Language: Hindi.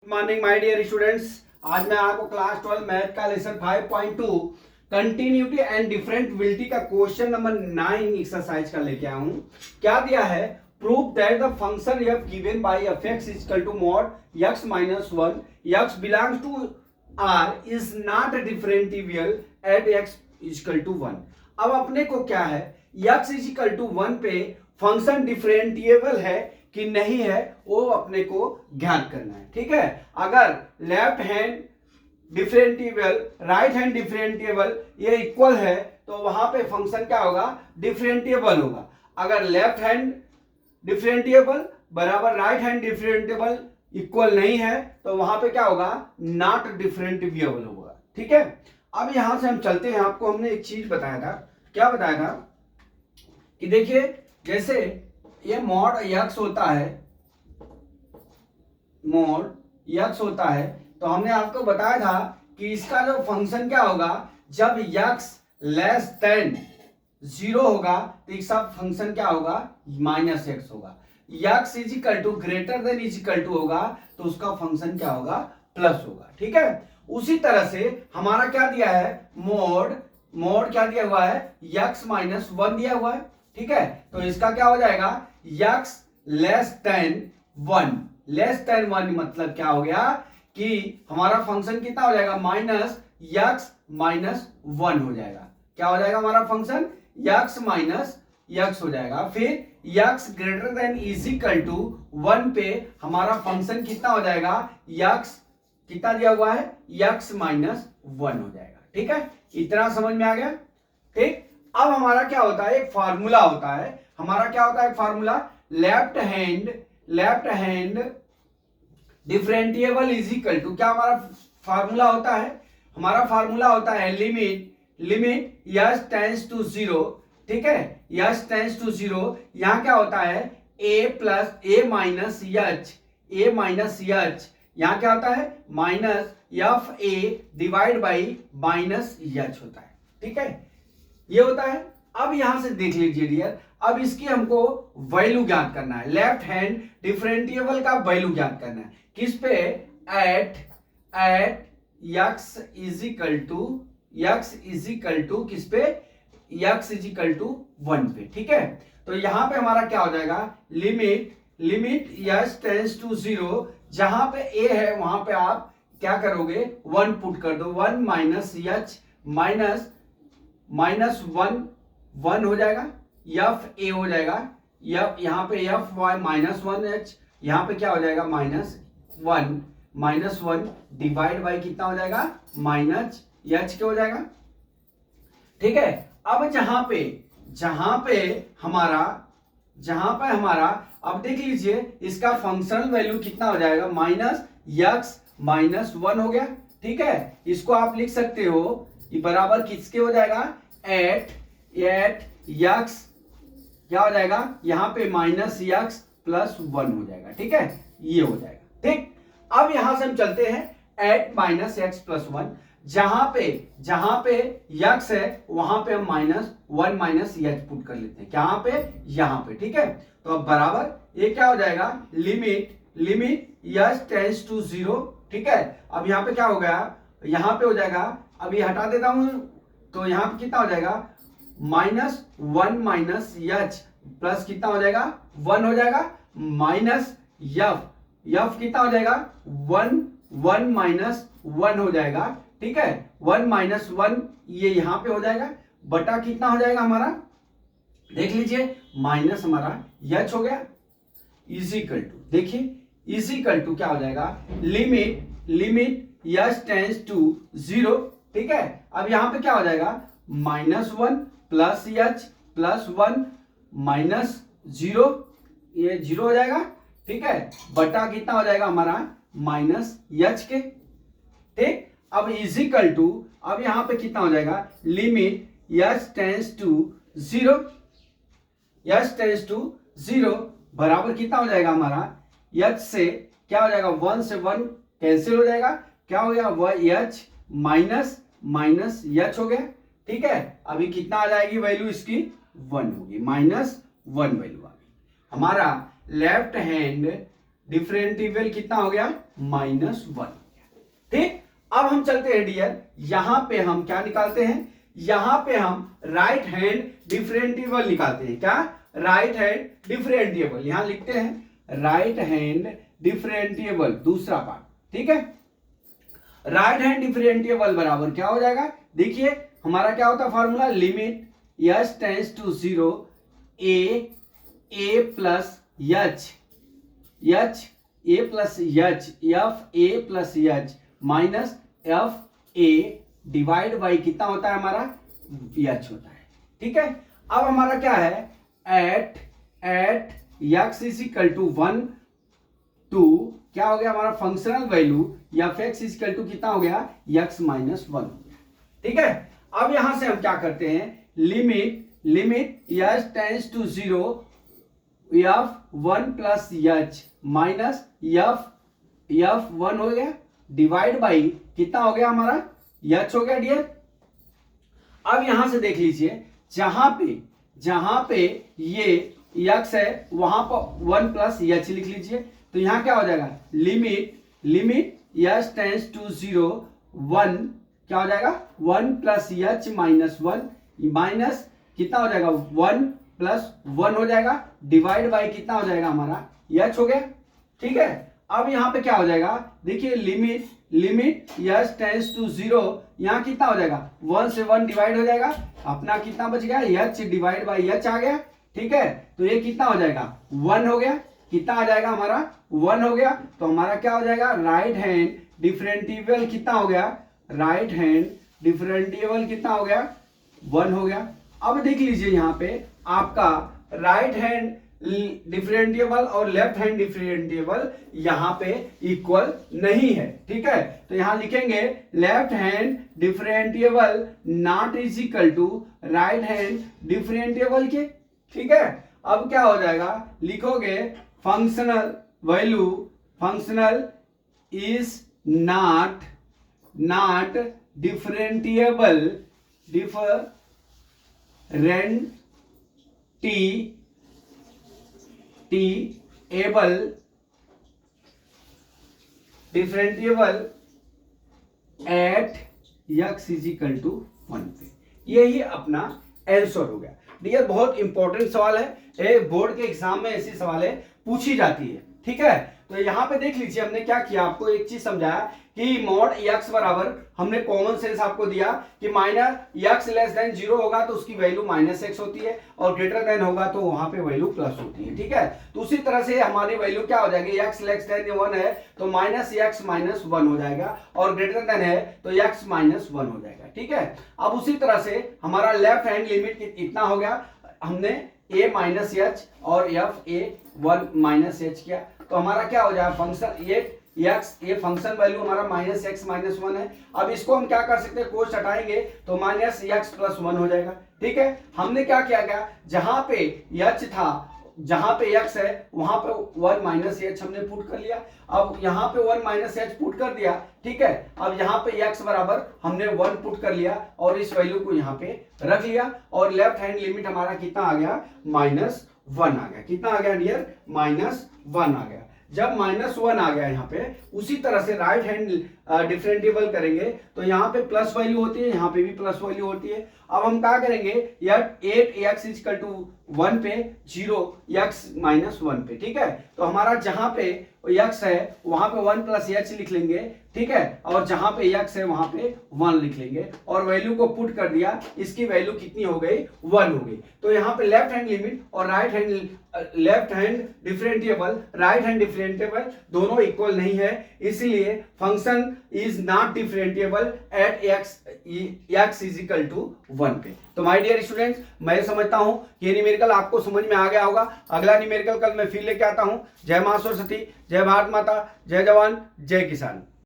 Good morning my dear students. आज मैं आपको क्लास 12 मैथ का लेसन 5.2 कंटिन्यूटी एंड डिफरेंटिबिलिटी का क्वेश्चन नंबर 9 एक्सरसाइज का लेके आया हूं। क्या दिया है? Prove that the function f given by fx equal to mod x minus 1 x belongs to r is not differentiable at x equal to 1। अब अपने को क्या है, x इक्वल टू 1 पे फंक्शन डिफरेंटिएबल है कि नहीं है वो अपने को ज्ञात करना है। ठीक है, अगर लेफ्ट हैंड डिफरेंटिएबल राइट हैंड डिफरेंटिएबल ये इक्वल है तो वहां पे फंक्शन क्या होगा, डिफरेंटिएबल होगा। अगर लेफ्ट हैंड डिफरेंटिएबल बराबर राइट हैंड डिफरेंटिएबल इक्वल नहीं है तो वहां पे क्या होगा, नॉट डिफरेंटिएबल होगा। ठीक है, अब यहां से हम चलते हैं। आपको हमने एक चीज बताया था, क्या बताया था कि देखिए जैसे ये मॉड यक्स होता है, मॉड यक्स होता है तो हमने आपको बताया था कि इसका जो फंक्शन क्या होगा, जब यक्स लेस देन 0 होगा तो इसका फंक्शन क्या होगा, माइनस एक्स होगा। X is equal to greater than is equal to होगा तो उसका फंक्शन क्या होगा, प्लस होगा। ठीक है, उसी तरह से हमारा क्या दिया है, मोड क्या दिया हुआ है, यक्स माइनस 1 दिया हुआ है। ठीक है, तो इसका क्या हो जाएगा, x less than 1। Less than 1 मतलब क्या हो गया कि हमारा फंक्शन कितना हो जाएगा, माइनस यक्स माइनस 1 हो जाएगा। क्या हो जाएगा हमारा फंक्शन, यक्स माइनस यक्स हो जाएगा। फिर x greater than is equal to 1 पे हमारा फंक्शन कितना हो जाएगा, यक्स कितना दिया हुआ है, यक्स माइनस 1 हो जाएगा। ठीक है, इतना समझ में आ गया। ठीक, अब हमारा क्या होता है, एक फार्मूला होता है। हमारा क्या होता है, एक formula, left hand differentiable is equal to, क्या हमारा फार्मूला होता है, हमारा फार्मूला होता है लिमिट यस टेंड्स टू 0। ठीक है, यस टेंड्स टू 0, यहां क्या होता है, a माइनस एच, यहां क्या होता है, minus F A divide by minus H होता है। ठीक है, ये होता है। अब यहां से देख लीजिए डियर, अब इसकी हमको वैल्यू ज्ञात करना है। लेफ्ट हैंड डिफरेंटिएबल का वैल्यू ज्ञात करना है किस पे, at x is equal to किस पे, यक्स इज इक्वल टू 1 पे। ठीक है, तो यहां पे हमारा क्या हो जाएगा, लिमिट यस टेंड्स टू 0, जहां पे ए है वहां पे आप क्या करोगे, 1 पुट कर दो, 1 माइनस एच माइनस 1 हो जाएगा, एफ ए हो जाएगा, यहां पे एफ वाई माइनस 1 एच, यहां पे क्या हो जाएगा, माइनस वन डिवाइड बाई कितना हो जाएगा, माइनस एच के हो जाएगा। ठीक है, अब जहां पे हमारा अब देख लीजिए इसका फंक्शनल वैल्यू कितना हो जाएगा, माइनस यक्स माइनस 1 हो गया। ठीक है, इसको आप लिख सकते हो ये बराबर किसके हो जाएगा, एट यक्स क्या हो जाएगा, यहां पे माइनस यक्स प्लस 1 हो जाएगा। ठीक है, ये हो जाएगा। ठीक, अब यहां से हम चलते हैं एट माइनस एक्स प्लस 1, जहां पे यक्स है वहां पे हम माइनस 1 माइनस एच पुट कर लेते हैं, कहां पे, यहां पे। ठीक है, तो अब बराबर ये क्या हो जाएगा, लिमिट यस टेंड्स टू 0। ठीक है, अब यहां पे क्या हो गया, यहां पे हो जाएगा, अब ये हटा देता हूं तो यहां पे कितना हो जाएगा, माइनस 1 माइनस एच प्लस कितना हो जाएगा, 1 हो जाएगा, माइनस यफ कितना हो जाएगा, 1 माइनस 1 हो जाएगा। ठीक है, 1 माइनस 1 ये यहां पे हो जाएगा, बटा कितना हो जाएगा हमारा, देख लीजिए माइनस हमारा एच हो गया, इजिकल टू, देखिए इजिकल टू क्या हो जाएगा, लिमिट यस टेंड्स टू 0। ठीक है, अब यहां पे क्या हो जाएगा, minus 1 plus H plus 1 minus 0, ये 0 हो जाएगा। ठीक है, बटा कितना हो जाएगा हमारा, माइनस एच के। ठीक, अब इजिकल टू, अब यहां पे कितना हो जाएगा, लिमिट यस टेंड्स टू 0 बराबर कितना हो जाएगा हमारा, एच से क्या हो जाएगा, 1 से 1 कैंसिल हो जाएगा, क्या हो गया, वह एच माइनस एच हो गया। ठीक है, अभी कितना आ जाएगी वैल्यू इसकी, 1 होगी, -1 वैल्यू आ गई। हमारा लेफ्ट हैंड डिफरेंशियल कितना हो गया, -1। ठीक, अब हम चलते हैं डियर, यहां पे हम क्या निकालते हैं, यहां पे हम राइट हैंड डिफरेंशियल निकालते हैं। क्या, राइट हैंड डिफरेंशियल, यहां लिखते हैं राइट हैंड डिफरेंशियल, दूसरा पार्ट। ठीक है, राइट हैंड डिफरेंशियल बराबर क्या हो जाएगा, देखिए हमारा क्या होता है formula, limit s tends to 0 a plus h f a plus h minus f a divide by कितना होता है हमारा, h होता है। ठीक है, अब हमारा क्या है, at x is equal to 1 to क्या हो गया हमारा फंक्शनल वैल्यू या x इज इक्वल टू कितना हो गया, x माइनस 1 हो गया। ठीक है, अब यहां से हम क्या करते हैं, limit s tends to 0 f1 plus h minus f1 हो गया डिवाइड बाई कितना हो गया हमारा, h हो गया डियर। अब यहां से देख लीजिए, जहां पे ये x है वहां पर 1 प्लस h लिख लीजिए, तो यहां क्या हो जाएगा, लिमिट s टेंड्स टू 0 1 क्या हो जाएगा, 1 प्लस h माइनस 1 माइनस कितना हो जाएगा, 1 प्लस 1 हो जाएगा डिवाइड बाई कितना हो जाएगा हमारा, h हो गया। ठीक है, अब यहां पे क्या हो जाएगा, देखिए लिमिट s टेंड्स टू 0, यहां कितना हो जाएगा, 1 से 1 डिवाइड हो जाएगा, अपना कितना बच गया, h डिवाइड बाई h आ गया। ठीक है, तो ये कितना हो जाएगा, 1 हो गया, कितना आ जाएगा हमारा, 1 हो गया। तो हमारा क्या हो जाएगा, राइट हैंड डिफरेंशियल कितना हो गया, राइट हैंड डिफरेंशियल कितना हो गया, 1 हो गया। अब देख लीजिए यहां पे आपका राइट हैंड डिफरेंशियल और लेफ्ट हैंड डिफरेंशियल यहां पे इक्वल नहीं है। ठीक है, तो यहां लिखेंगे left hand differential not is equal to right hand differential के। ठीक है, अब क्या हो जाएगा, लिखोगे functional value, functional is not differentiable differentiable at x is equal to 1 पे। यही अपना आंसर हो गया डियर। बहुत इंपॉर्टेंट सवाल है, बोर्ड के एग्जाम में ऐसी सवालें पूछी जाती है। ठीक है, तो यहाँ पे देख लीजिए हमने क्या किया, आपको एक चीज समझाया कि मॉड x बराबर हमने कॉमन सेंस आपको दिया कि माइनस x लेस देन 0 होगा तो उसकी वैल्यू -x होती है और ग्रेटर देन होगा तो वहां पे वैल्यू प्लस होती है। ठीक है, तो उसी तरह से हमारी वैल्यू क्या हो जाएगी, x लेस देन 1 है तो -x माइनस 1 हो जाएगा और ग्रेटर देन है तो x माइनस 1 हो जाएगा। ठीक है, अब उसी तरह से हमारा लेफ्ट हैंड लिमिट इतना हो गया, हमने a माइनस h और f a 1 माइनस h किया तो हमारा क्या हो जाएगा, फंक्शन ये फंक्शन वैल्यू हमारा -x माइनस 1 है। अब इसको हम क्या कर सकते हैं, कोष्ट हटाएंगे तो -x प्लस 1 हो जाएगा। ठीक है, हमने क्या किया गया, जहां पे h था, जहां पे x है वहां पे 1 माइनस h हमने पुट कर लिया। अब यहां पे 1 माइनस h पुट कर दिया। ठीक है, अब यहां पे x बराबर हमने 1 पुट कर लिया और इस वैल्यू को यहां पे रख लिया और लेफ्ट हैंड लिमिट हमारा कितना आ गया, -1 आ गया। कितना आ गया डियर, -1 आ गया। जब -1 आ गया यहाँ पे, उसी तरह से राइट हैंड डिफरेंशिएबल करेंगे तो यहाँ पे प्लस वैल्यू होती है, यहाँ पे भी प्लस वैल्यू होती है। अब हम क्या करेंगे, यार 8x इक्वल टू 1 पे 0x माइनस 1 पे। ठीक है, तो हमारा जहां पे x है वहां पे 1 प्लस h लिख लेंगे। ठीक है, और जहां पे x है वहां पे 1 लिख लेंगे और वैल्यू को पुट कर दिया, इसकी वैल्यू कितनी हो गई, 1 हो गई। तो यहाँ पे लेफ्ट हैंड लिमिट और राइट हैंड डिफरेंशिएबल दोनों इक्वल नहीं है, इसलिए function is not differentiable at x is equal to 1 पे। तो माय डियर स्टूडेंट्स, मैं समझता हूं कि ये न्यूमेरिकल आपको समझ में आ गया होगा। अगला न्यूमेरिकल कल मैं फिर लेके आता हूं। जय मां सरस्वती, जय भारत माता, जय जवान, जय किसान।